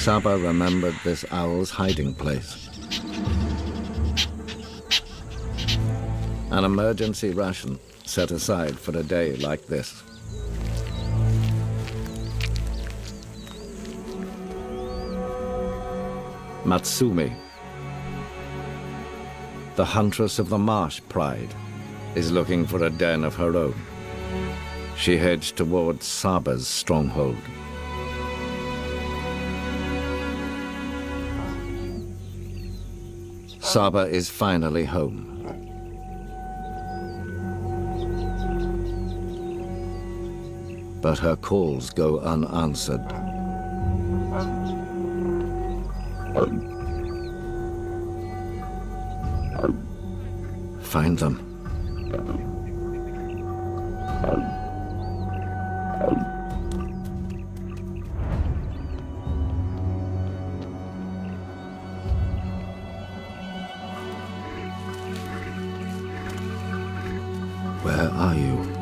Saba remembered this owl's hiding place. An emergency ration set aside for a day like this. Matsumi, the huntress of the marsh pride, is looking for a den of her own. She heads towards Saba's stronghold. Saba is finally home. But her calls go unanswered. Find them. Where are you?